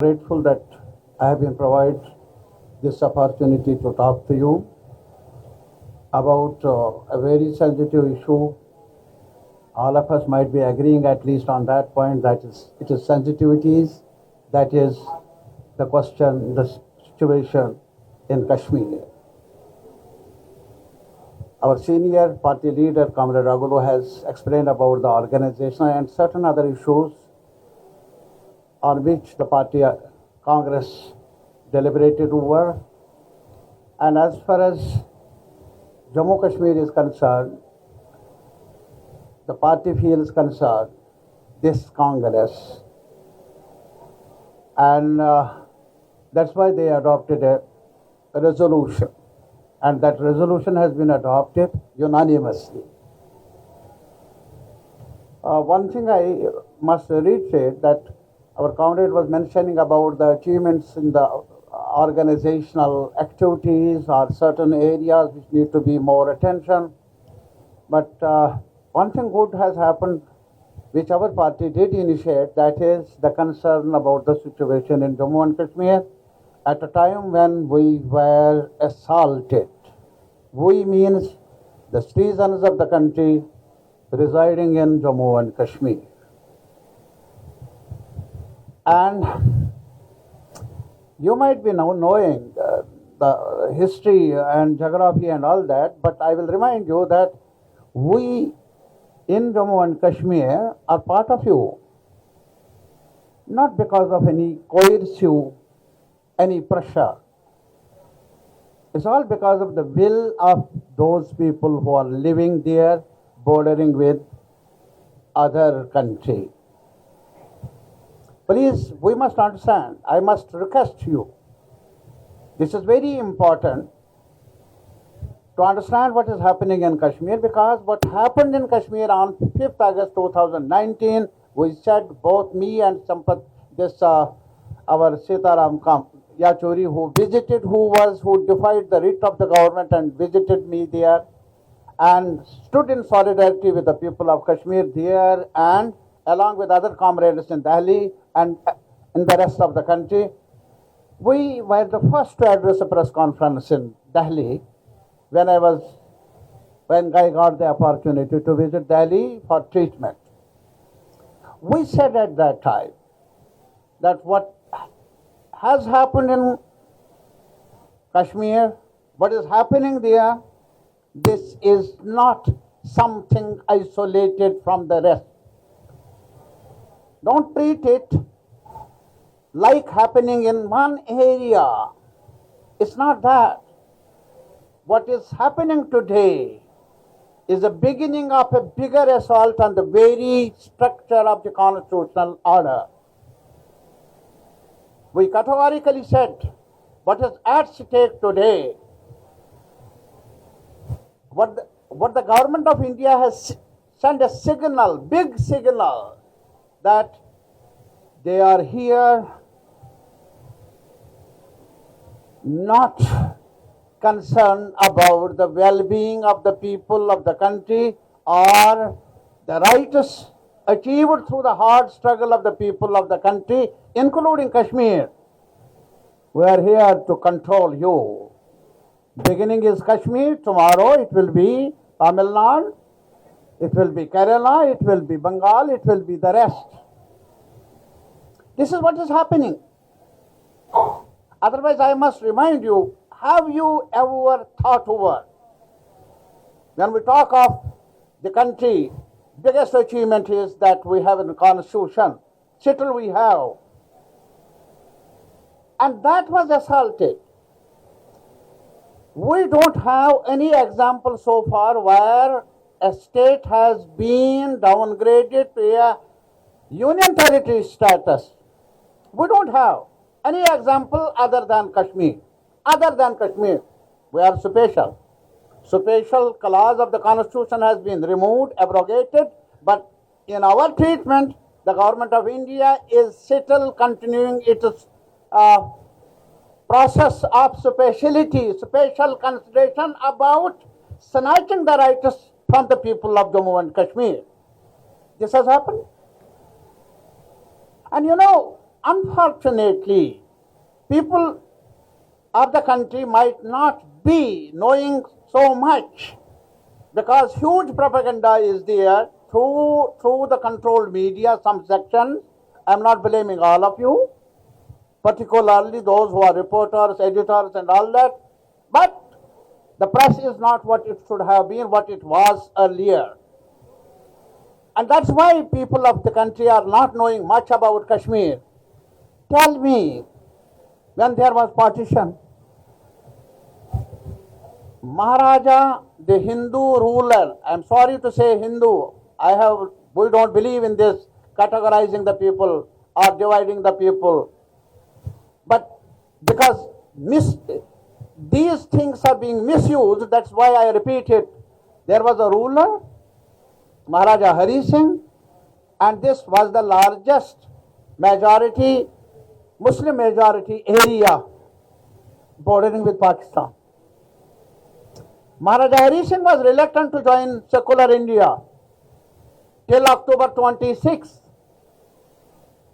Grateful that I have been provided this opportunity to talk to you about a very sensitive issue. All of us might be agreeing at least on that point, that is, it is sensitivities, that is the question, the situation in Kashmir. Our senior party leader, Comrade Ragulu, has explained about the organization and certain other issues on which the party Congress deliberated over. And as far as Jammu Kashmir is concerned, the party feels concerned, this Congress, and that's why they adopted a resolution, and that resolution has been adopted unanimously. One thing I must reiterate, that our comrade was mentioning about the achievements in the organizational activities or certain areas which need to be more attention. But one thing good has happened, which our party did initiate, that is the concern about the situation in Jammu and Kashmir at a time when we were assaulted. We means the citizens of the country residing in Jammu and Kashmir. And you might be now knowing the history and geography and all that, but I will remind you that we in Jammu and Kashmir are part of you, not because of any coercive, any pressure. It's all because of the will of those people who are living there, bordering with other country. Please, we must understand, I must request you, this is very important to understand what is happening in Kashmir, because what happened in Kashmir on 5th August 2019, we said, both me and our 𝒃𝒊𝒈𝒈𝒆𝒍, who visited, who defied the writ of the government and visited me there and stood in solidarity with the people of Kashmir there, and along with other comrades in Delhi and in the rest of the country. We were the first to address a press conference in Delhi when I got the opportunity to visit Delhi for treatment. We said at that time that what has happened in Kashmir, what is happening there, this is not something isolated from the rest. Don't treat it like happening in one area. It's not that. What is happening today is the beginning of a bigger assault on the very structure of the constitutional order. We categorically said what is at stake today, what the government of India has sent a signal, big signal, that they are here not concerned about the well-being of the people of the country or the rights achieved through the hard struggle of the people of the country, including Kashmir. We are here to control you. Beginning is Kashmir, tomorrow it will be Tamil Nadu, it will be Kerala, it will be Bengal, it will be the rest. This is what is happening. Otherwise, I must remind you, have you ever thought over, when we talk of the country, biggest achievement is that we have a constitution, still we have. And that was assaulted. We don't have any example so far where a state has been downgraded to a union territory status. We don't have any example other than Kashmir. Other than Kashmir, we are special. Special clause of the constitution has been removed, abrogated, but in our treatment, the government of India is still continuing its process of speciality, special consideration about snatching the rights from the people of Jammu and Kashmir. This has happened. And you know, unfortunately, people of the country might not be knowing so much because huge propaganda is there through the controlled media, some sections. I'm not blaming all of you, particularly those who are reporters, editors, and all that. But the press is not what it should have been, what it was earlier. And that's why people of the country are not knowing much about Kashmir. Tell me, when there was partition, Maharaja, the Hindu ruler, I'm sorry to say Hindu, we don't believe in this categorizing the people or dividing the people. But because these things are being misused, that's why I repeat it. There was a ruler, Maharaja Hari Singh, and this was the largest Muslim majority area bordering with Pakistan. Maharaja Hari Singh was reluctant to join secular India till October 26.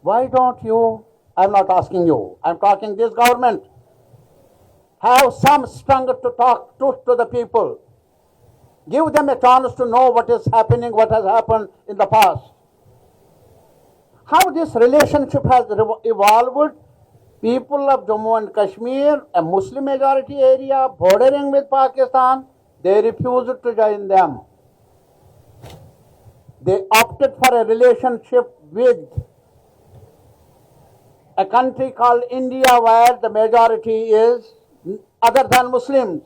Why don't you, I'm not asking you, I'm talking this government, have some strength to talk truth to the people. Give them a chance to know what is happening, what has happened in the past. How this relationship has evolved. People of Jammu and Kashmir, a Muslim majority area bordering with Pakistan, they refused to join them. They opted for a relationship with a country called India, where the majority is other than Muslims.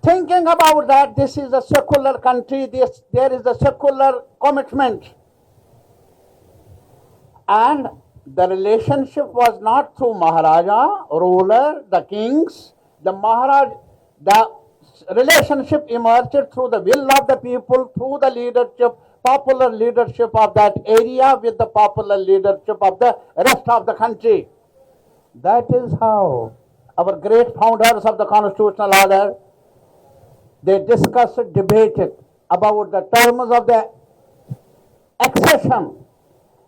Thinking about that, this is a secular country, there is a secular commitment. And the relationship was not through Maharaja, ruler, the kings. The relationship emerged through the will of the people, through the leadership, popular leadership of that area with the popular leadership of the rest of the country. That is how our great founders of the constitutional order, they discussed, debated about the terms of the accession,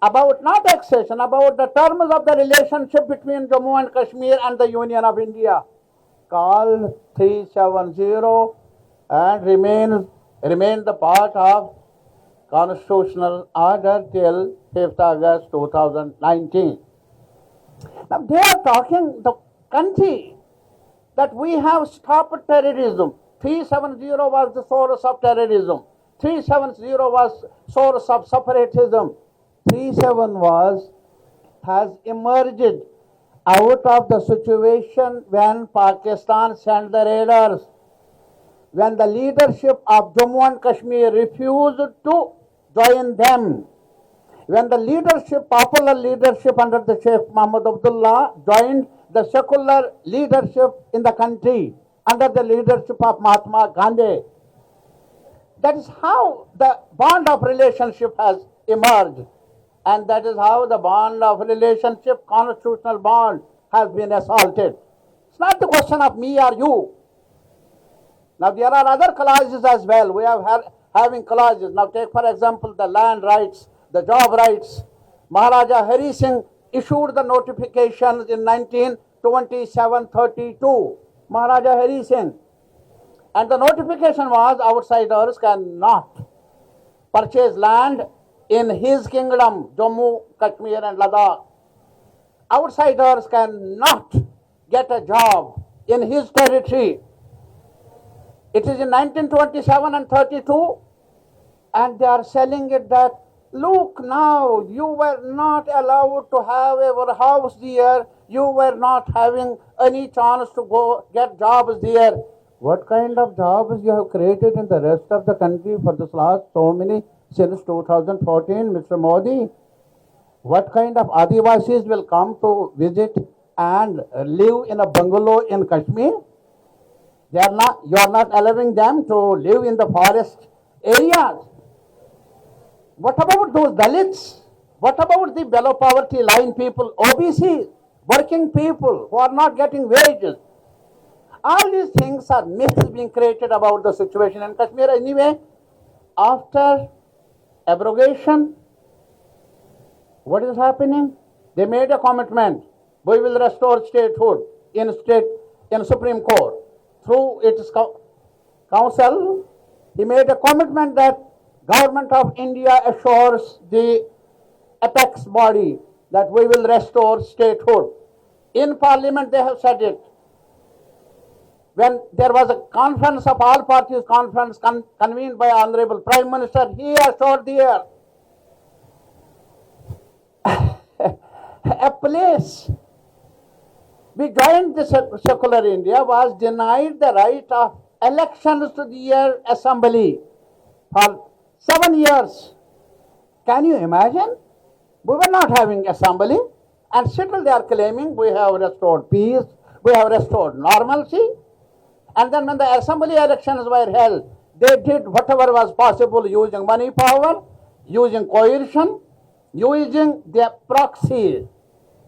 about the terms of the relationship between Jammu and Kashmir and the Union of India, called 370, and remained the part of constitutional order till 5th August 2019. Now they are talking the country that we have stopped terrorism. 370 was the source of terrorism. 370 was source of separatism. 37 has emerged out of the situation when Pakistan sent the raiders, when the leadership of Jammu and Kashmir refused to join them, when the leadership, popular leadership under the Sheikh Muhammad Abdullah joined the secular leadership in the country under the leadership of Mahatma Gandhi. That is how the bond of relationship has emerged. And that is how the bond of relationship, constitutional bond, has been assaulted. It's not the question of me or you. Now there are other clauses as well. We are having clauses. Now take for example the land rights, the job rights. Maharaja Hari Singh issued the notifications in 1927-32. Maharaja Hari Singh. And the notification was outsiders cannot purchase land in his kingdom, Jammu, Kashmir and Ladakh. Outsiders cannot get a job in his territory. It is in 1927 and 32, and they are selling it that, look now, you were not allowed to have a house there, you were not having any chance to go get jobs there. What kind of jobs you have created in the rest of the country for this last so many, since 2014, Mr. Modi? What kind of Adivasis will come to visit and live in a bungalow in Kashmir? You are not allowing them to live in the forest areas. What about those Dalits? What about the below poverty line people, OBCs, working people who are not getting wages? All these things are myths being created about the situation in Kashmir. Anyway, after abrogation What is happening? They made a commitment. We will restore statehood in Supreme Court through its council. He made a commitment that Government of India assures the apex body that we will restore statehood. In Parliament, they have said it. When there was a conference of all parties, conference convened by Honorable Prime Minister, he assured the air. A place we joined the secular India was denied the right of elections to the assembly for 7 years. Can you imagine? We were not having assembly, and still they are claiming we have restored peace, we have restored normalcy. And then when the assembly elections were held, they did whatever was possible using money power, using coercion, using their proxies.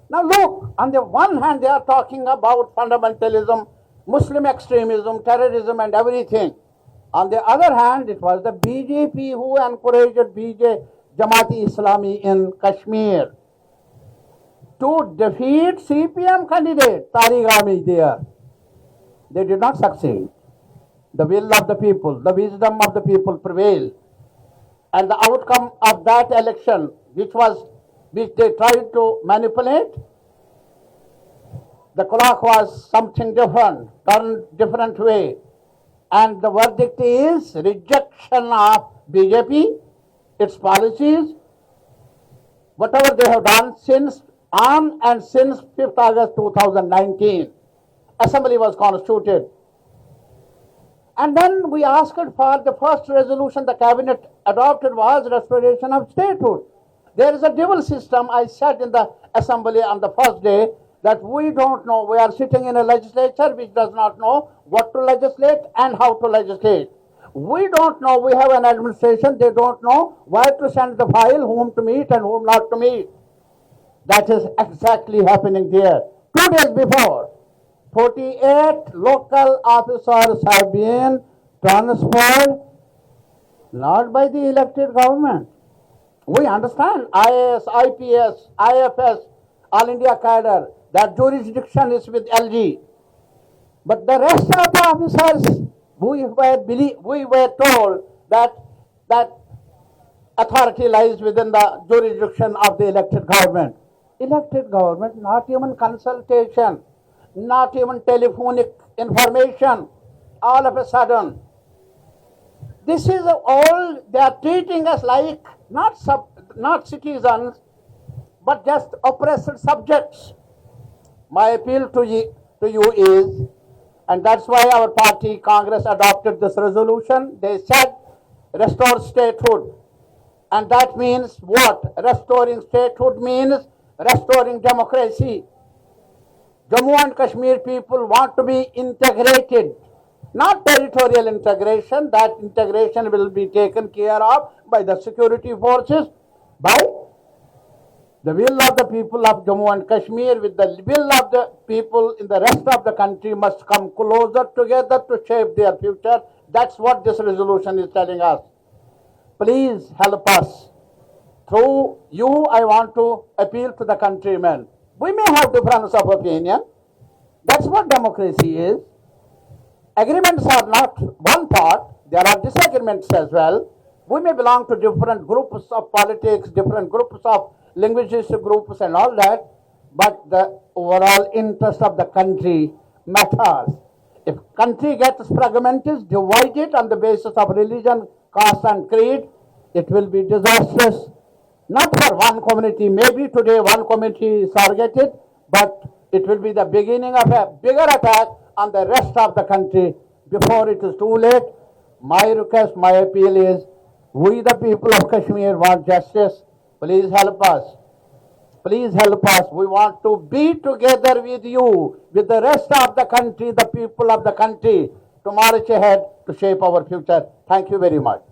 Now look, on the one hand they are talking about fundamentalism, Muslim extremism, terrorism and everything. On the other hand, it was the BJP who encouraged Jamaat-e-Islami in Kashmir to defeat CPIM candidate Tariq there. They did not succeed. The will of the people, the wisdom of the people prevailed. And the outcome of that election, which they tried to manipulate, the clock was something different, turned different way. And the verdict is rejection of BJP, its policies, whatever they have done since 5th August 2019. Assembly was constituted. And then we asked for the first resolution the cabinet adopted was restoration of statehood. There is a dual system. I said in the assembly on the first day that we don't know. We are sitting in a legislature which does not know what to legislate and how to legislate. We don't know. We have an administration. They don't know where to send the file, whom to meet and whom not to meet. That is exactly happening there. 2 days before, 48 local officers have been transferred, not by the elected government. We understand IAS, IPS, IFS, All India cadre, that jurisdiction is with LG. But the rest of the officers, we were told that authority lies within the jurisdiction of the elected government. Elected government, not even consultation, not even telephonic information, all of a sudden. This is all, they are treating us like not citizens, but just oppressed subjects. My appeal to you is, and that's why our party, Congress, adopted this resolution. They said, restore statehood. And that means what? Restoring statehood means restoring democracy. Jammu and Kashmir people want to be integrated, not territorial integration. That integration will be taken care of by the security forces, by the will of the people of Jammu and Kashmir with the will of the people in the rest of the country must come closer together to shape their future. That's what this resolution is telling us. Please help us. Through you, I want to appeal to the countrymen. We may have difference of opinion. That's what democracy is. Agreements are not one part. There are disagreements as well. We may belong to different groups of politics, different groups of linguistic groups and all that, but the overall interest of the country matters. If country gets fragmented, divided on the basis of religion, caste and creed, it will be disastrous. Not for one community. Maybe today one community is targeted, but it will be the beginning of a bigger attack on the rest of the country before it is too late. My request, my appeal is, we the people of Kashmir want justice. Please help us. Please help us. We want to be together with you, with the rest of the country, the people of the country, to march ahead to shape our future. Thank you very much.